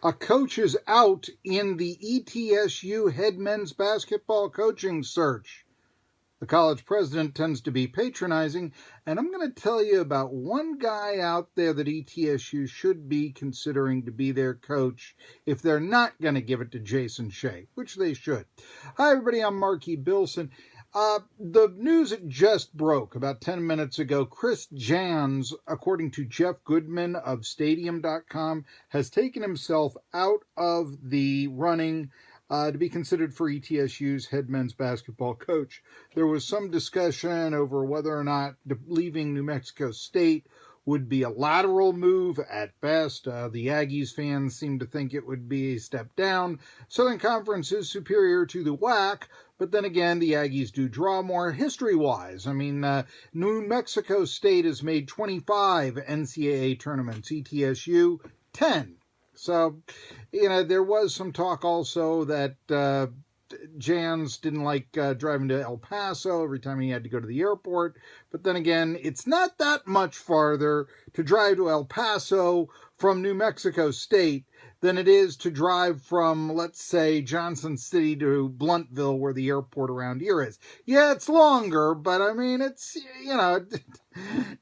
A coach is out in the ETSU head men's basketball coaching search. The college president tends to be patronizing, and I'm going to tell you about one guy out there that ETSU should be considering to be their coach if they're not going to give it to Jason Shea, which they should. Hi, everybody. I'm Marky Bilson. The news that just broke about 10 minutes ago, Chris Jans, according to Jeff Goodman of Stadium.com, has taken himself out of the running to be considered for ETSU's head men's basketball coach. There was some discussion over whether or not leaving New Mexico State would be a lateral move at best. The Aggies fans seem to think it would be a step down. Southern Conference is superior to the WAC, but then again, the Aggies do draw more history-wise. I mean, New Mexico State has made 25 NCAA tournaments, ETSU 10. So, there was some talk also that Jans didn't like driving to El Paso every time he had to go to the airport. But then again, it's not that much farther to drive to El Paso from New Mexico State than it is to drive from, let's say, Johnson City to Bluntville, where the airport around here is. Yeah, it's longer, but I mean, it's,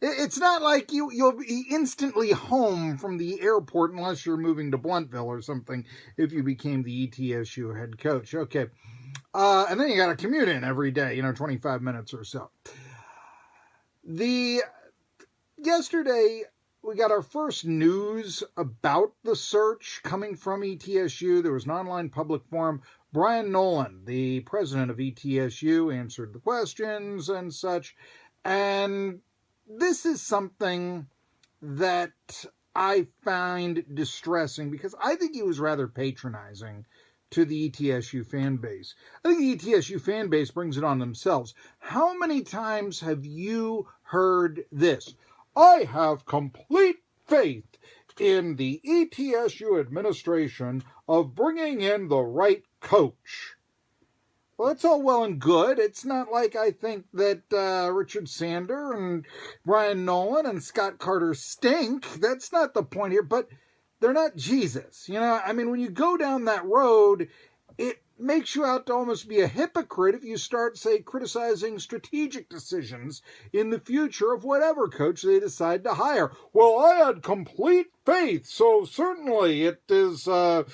it's not like you'll be instantly home from the airport unless you're moving to Bluntville or something if you became the ETSU head coach. Okay. And then you got to commute in every day, 25 minutes or so. Yesterday, we got our first news about the search coming from ETSU. There was an online public forum. Brian Noland, the president of ETSU, answered the questions and such. And this is something that I find distressing because I think he was rather patronizing to the ETSU fan base. I think the ETSU fan base brings it on themselves. How many times have you heard this? I have complete faith in the ETSU administration of bringing in the right coach. Well, that's all well and good. It's not like I think that Richard Sander and Brian Noland and Scott Carter stink. That's not the point here, but they're not Jesus. I mean, when you go down that road, it makes you out to almost be a hypocrite if you start, say, criticizing strategic decisions in the future of whatever coach they decide to hire. Well, I had complete faith, so certainly it is, a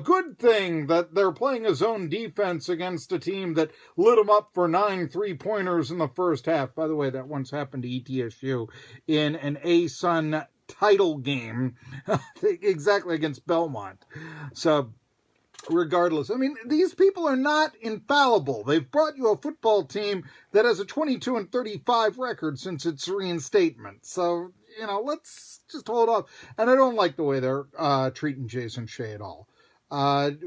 good thing that they're playing a zone defense against a team that lit them up for 9 3-pointers in the first half. By the way, that once happened to ETSU in an ASUN title game, exactly against Belmont. So, regardless, I mean, these people are not infallible. They've brought you a football team that has a 22-35 record since its reinstatement. So, let's just hold off. And I don't like the way they're treating Jason Shea at all.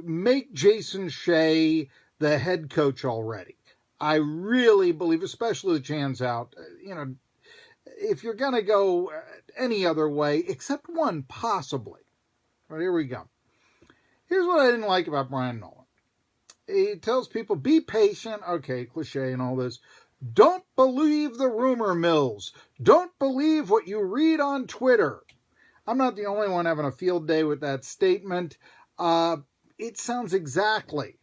Make Jason Shea the head coach already. I really believe, especially with Jan's out, if you're going to go any other way, except one, possibly. Well, here we go. Here's what I didn't like about Brian Noland. He tells people, be patient. Okay, cliche and all this. Don't believe the rumor mills. Don't believe what you read on Twitter. I'm not the only one having a field day with that statement. It sounds exactly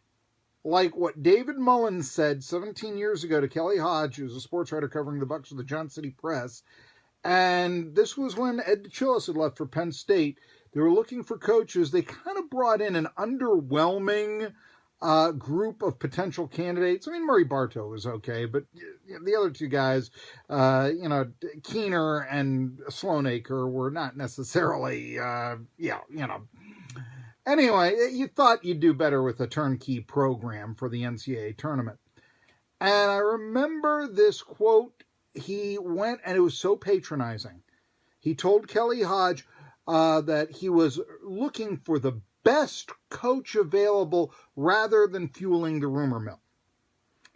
like what David Mullins said 17 years ago to Kelly Hodge, who's a sports writer covering the Bucs for the Johnson City Press. And this was when Ed DeChillis had left for Penn State. They were looking for coaches. They kind of brought in an underwhelming group of potential candidates. I mean, Murray Bartow was okay, but the other two guys, Keener and Sloanaker were not necessarily, Anyway, you thought you'd do better with a turnkey program for the NCAA tournament. And I remember this quote. He went, and it was so patronizing. He told Kelly Hodge that he was looking for the best coach available rather than fueling the rumor mill.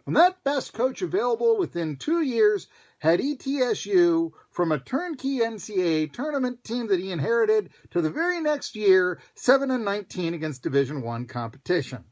And that best coach available within 2 years had ETSU from a turnkey NCAA tournament team that he inherited to the very next year, 7-19 against Division I competition.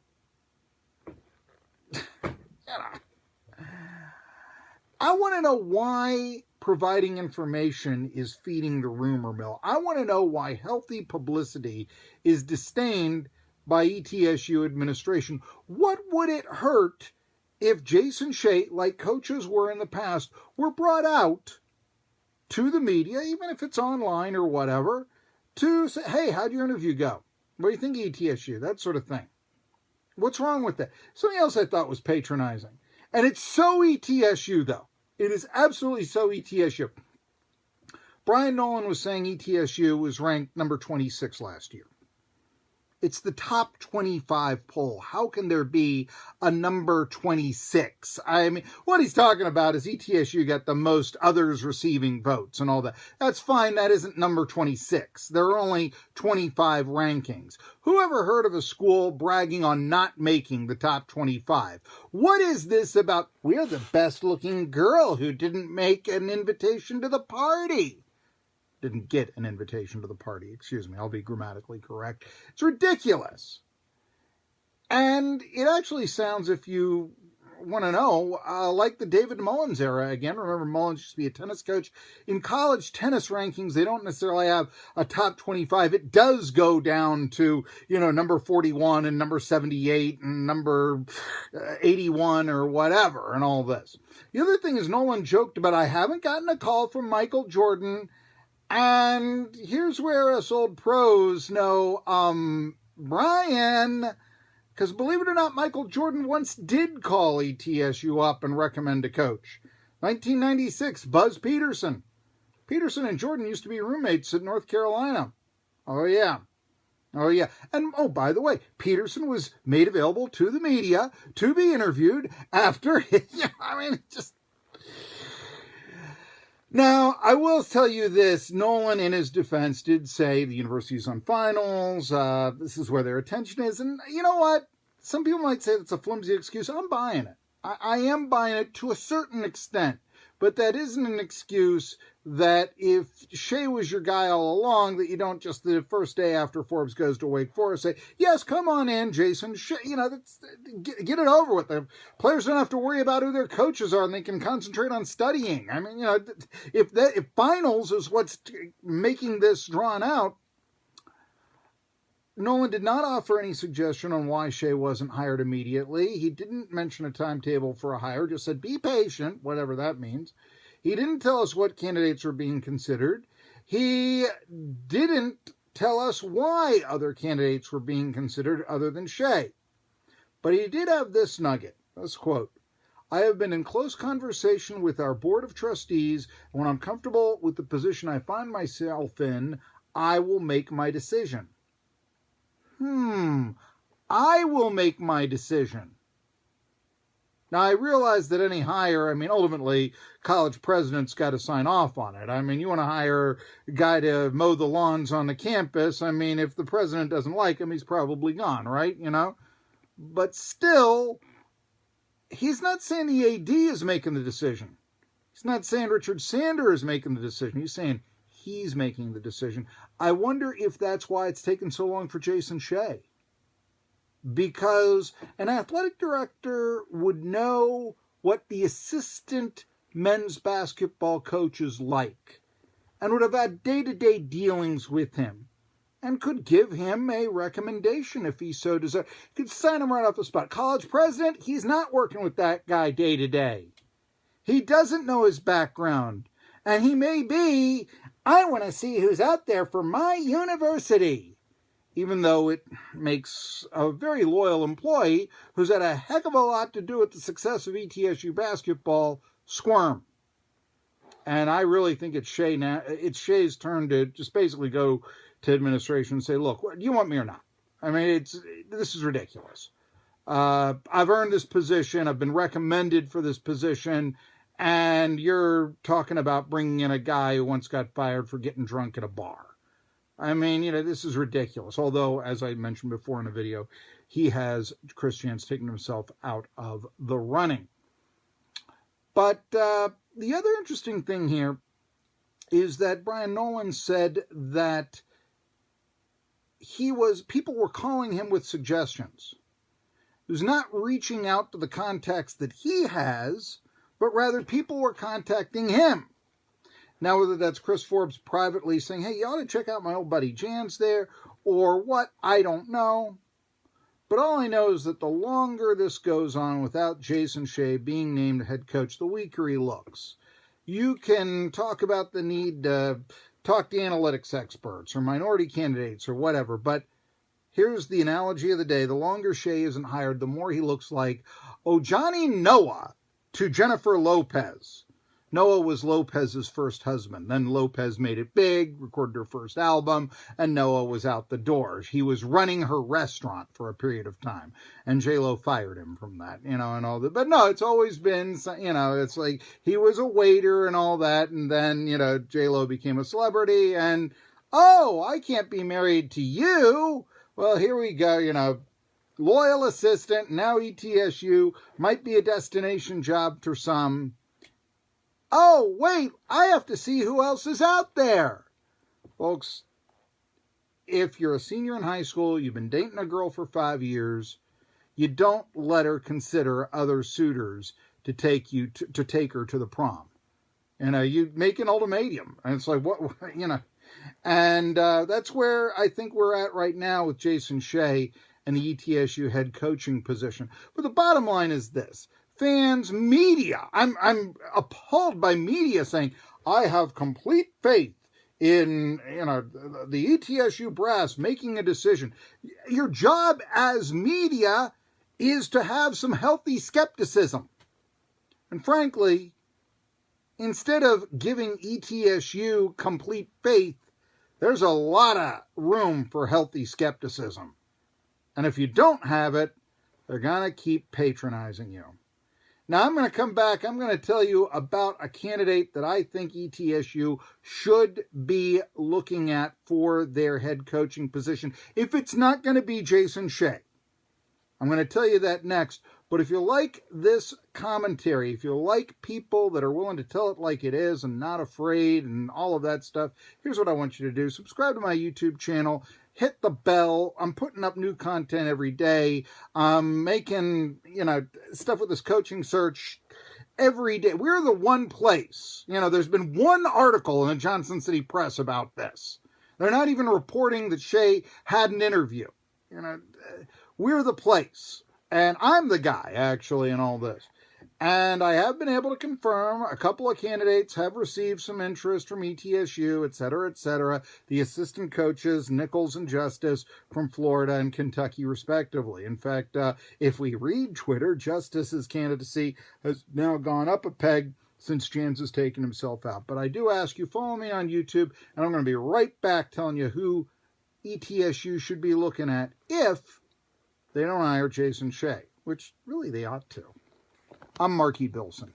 I want to know why providing information is feeding the rumor mill. I want to know why healthy publicity is disdained by ETSU administration. What would it hurt if Jason Shea, like coaches were in the past, were brought out to the media, even if it's online or whatever, to say, hey, how'd your interview go? What do you think of ETSU? That sort of thing. What's wrong with that? Something else I thought was patronizing. And it's so ETSU, though. It is absolutely so ETSU. Brian Noland was saying ETSU was ranked number 26 last year. It's the top 25 poll. How can there be a number 26? I mean, what he's talking about is ETSU got the most others receiving votes and all that. That's fine. That isn't number 26. There are only 25 rankings. Who ever heard of a school bragging on not making the top 25? What is this about? We're the best looking girl who didn't make an invitation to the party. Didn't get an invitation to the party. Excuse me, I'll be grammatically correct. It's ridiculous. And it actually sounds, if you want to know, like the David Mullins era again. Remember, Mullins used to be a tennis coach. In college tennis rankings, they don't necessarily have a top 25. It does go down to, number 41 and number 78 and number 81 or whatever and all this. The other thing is Nolan joked about, I haven't gotten a call from Michael Jordan. And here's where us old pros know, Brian, because believe it or not, Michael Jordan once did call ETSU up and recommend a coach. 1996, Buzz Peterson. Peterson and Jordan used to be roommates at North Carolina. Oh, yeah. And, by the way, Peterson was made available to the media to be interviewed after, just... Now, I will tell you this, Nolan, in his defense, did say the university's on finals, this is where their attention is, and you know what? Some people might say that's a flimsy excuse. I'm buying it. I am buying it to a certain extent, but that isn't an excuse that if Shea was your guy all along, that you don't just the first day after Forbes goes to Wake Forest say, yes, come on in, Jason. Shea, get it over with. The players don't have to worry about who their coaches are, and they can concentrate on studying. I mean, if finals is what's making this drawn out, Nolan did not offer any suggestion on why Shea wasn't hired immediately. He didn't mention a timetable for a hire, just said, be patient, whatever that means. He didn't tell us what candidates were being considered. He didn't tell us why other candidates were being considered other than Shea. But he did have this nugget. Let's quote, I have been in close conversation with our board of trustees, and when I'm comfortable with the position I find myself in, I will make my decision. I will make my decision. Now, I realize that any hire, ultimately, college presidents got to sign off on it. You want to hire a guy to mow the lawns on the campus. If the president doesn't like him, he's probably gone, right? But still, he's not saying the AD is making the decision. He's not saying Richard Sanders is making the decision. He's saying he's making the decision. I wonder if that's why it's taken so long for Jason Shea. Because an athletic director would know what the assistant men's basketball coach is like and would have had day-to-day dealings with him and could give him a recommendation if he so desired. Could sign him right off the spot. College president, he's not working with that guy day-to-day. He doesn't know his background. And he may be, I want to see who's out there for my university. Even though it makes a very loyal employee who's had a heck of a lot to do with the success of ETSU basketball squirm. And I really think it's Shea now. It's Shea's turn to just basically go to administration and say, look, do you want me or not? This is ridiculous. I've earned this position. I've been recommended for this position. And you're talking about bringing in a guy who once got fired for getting drunk at a bar. This is ridiculous. Although, as I mentioned before in the video, Chris Jans taken himself out of the running. But the other interesting thing here is that Brian Noland said that people were calling him with suggestions. He was not reaching out to the contacts that he has, but rather people were contacting him Now, whether that's Chris Forbes privately saying, hey, you ought to check out my old buddy Jan's there, or what, I don't know. But all I know is that the longer this goes on without Jason Shea being named head coach, the weaker he looks. You can talk about the need to talk to analytics experts or minority candidates or whatever, but here's the analogy of the day. The longer Shea isn't hired, the more he looks like Johnny Noah to Jennifer Lopez. Noah was Lopez's first husband. Then Lopez made it big, recorded her first album, and Noah was out the door. He was running her restaurant for a period of time, and J-Lo fired him from that, and all that. But no, it's always been, it's like he was a waiter and all that, and then, J-Lo became a celebrity, and, I can't be married to you. Well, here we go, loyal assistant, now ETSU, might be a destination job for some. Oh, wait, I have to see who else is out there. Folks, if you're a senior in high school, you've been dating a girl for 5 years, you don't let her consider other suitors to take her to the prom. You make an ultimatum. And it's like, what. And that's where I think we're at right now with Jason Shea and the ETSU head coaching position. But the bottom line is this. Fans, media. I'm appalled by media saying, I have complete faith in, the ETSU brass making a decision. Your job as media is to have some healthy skepticism. And frankly, instead of giving ETSU complete faith, there's a lot of room for healthy skepticism. And if you don't have it, they're going to keep patronizing you. Now, I'm going to come back. I'm going to tell you about a candidate that I think ETSU should be looking at for their head coaching position, if it's not going to be Jason Shea. I'm going to tell you that next. But if you like this commentary, if you like people that are willing to tell it like it is and not afraid and all of that stuff, here's what I want you to do. Subscribe to my YouTube channel. Hit the bell. I'm putting up new content every day. I'm making, stuff with this coaching search every day. We're the one place. There's been one article in the Johnson City Press about this. They're not even reporting that Shea had an interview. We're the place. And I'm the guy, actually, in all this. And I have been able to confirm a couple of candidates have received some interest from ETSU, et cetera, et cetera. The assistant coaches, Nichols and Justice, from Florida and Kentucky, respectively. In fact, if we read Twitter, Justice's candidacy has now gone up a peg since Jans has taken himself out. But I do ask you, follow me on YouTube, and I'm going to be right back telling you who ETSU should be looking at if they don't hire Jason Shea, which really they ought to. I'm Marky Bilson.